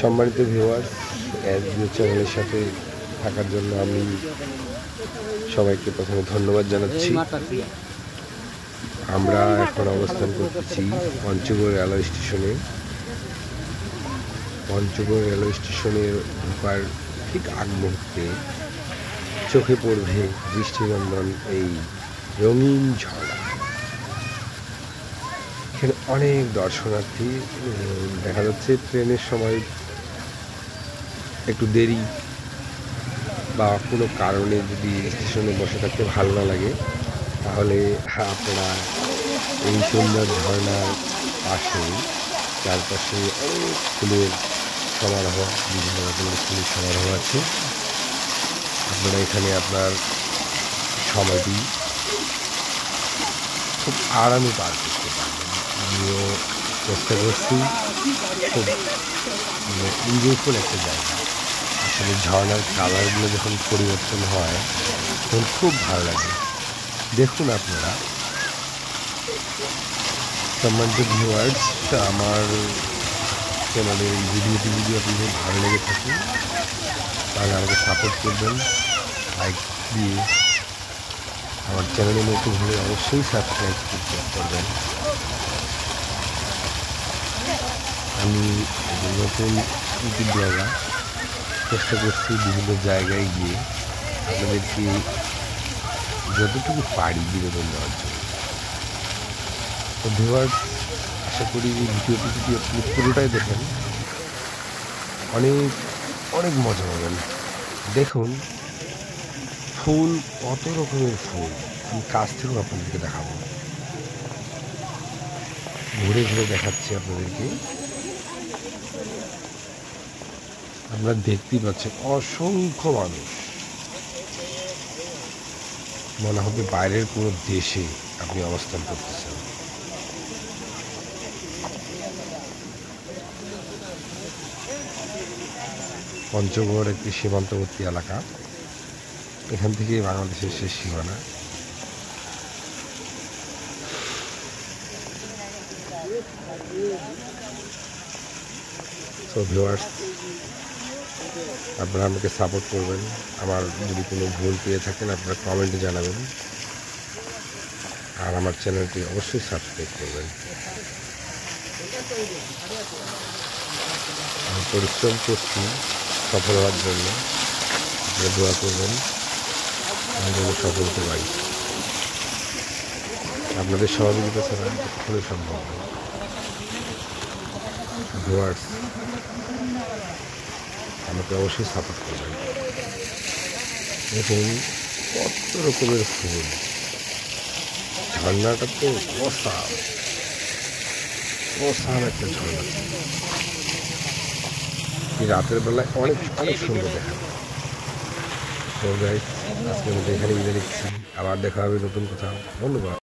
সম্মানিত ভিউয়ার্স, এসবিও চ্যানেলের সাথে থাকার জন্য আমি সবাইকে প্রথমে ধন্যবাদ জানাচ্ছি। আমরা এখন অবস্থান করতেছি পঞ্চগড় রেলওয়ে স্টেশনে। পঞ্চগড় রেলওয়ে স্টেশনের ঢোকার ঠিক আগ মুহূর্তে চোখে পড়বে দৃষ্টিনন্দন এই রঙিন ঝর্ণা। এখানে অনেক দর্শনার্থী দেখা যাচ্ছে। ট্রেনের সময় একটু দেরি বা কোনো কারণে যদি স্টেশনে বসে থাকতে ভালো না লাগে, তাহলে আপনারা এই সুন্দর ঝর্ণার পাশে চারপাশে অনেক ফুলের সমারোহ, বিভিন্ন রকমের ফুলের সমারোহ আছে। আপনারা এখানে আপনার সময়টি খুব আরামে পার করতে পারবেন। আমিও চেষ্টা করছি, খুব এনজয়ফুল একটা জায়গা। আসলে ঝর্ণার কালারগুলো যখন পরিবর্তন হয় তখন খুব ভালো লাগে। দেখুন আপনারা সম্মানিত ভিউয়ার্স, আমার চ্যানেলের এই ভিডিওটি যদি আপনাদের ভালো লেগে থাকে তাহলে আমাকে সাপোর্ট করবেন, লাইক দিয়ে। আমার চ্যানেলে নতুন হলে অবশ্যই সাবস্ক্রাইব করবেন। আমি নতুন ইউটিউব ব্লগার, চেষ্টা করছি বিভিন্ন জায়গায় গিয়ে আপনাদেরকে যতটুকু পারি বিনোদন দেওয়ার জন্য। তো ভিউয়ার্স, আশা করি এই ভিডিওটি যদি আপনি পুরোটাই দেখেন অনেক অনেক মজা পাবেন। দেখুন ফুল, কত রকমের ফুল, আমি কাছ থেকেও আপনাদেরকে দেখাবো, ঘুরে ঘুরে দেখাচ্ছি আপনাদেরকে। আপনারা দেখতেই পাচ্ছেন অসংখ্য মানুষ, মনে হবে বাইরের কোনো দেশে আপনি অবস্থান করতেছেন। পঞ্চগড় একটি সীমান্তবর্তী এলাকা, এখান থেকে বাংলাদেশের শেষ সীমানা। সো ভিউয়ার্স, আপনারা আমাকে সাপোর্ট করবেন। আমার যদি কোনো ভুল পেয়ে থাকেন আপনারা কমেন্টে জানাবেন, আর আমার চ্যানেলটি অবশ্যই সাবস্ক্রাইব করবেন। আমি পরিশ্রম করছি সফল হওয়ার জন্য, আপনারা দোয়া করবেন আমি যেন সফল হতে পারি। আপনাদের সহযোগিতা ছাড়া কখনোই সম্ভব নয়। ভিউয়ার্স, আমাকে অবশ্যই সাপোর্ট করবেন। দেখুন কত রকমের ফুল, ঝর্ণাটা তো অসাম একটা ঝর্ণা। এই রাতের বেলায় অনেক অনেক সুন্দর দেখা যায়। তো গাইস, আজকের মধ্যে এখানে বিদায় নিচ্ছি, আবার দেখা হবে নতুন কোথাও। ধন্যবাদ।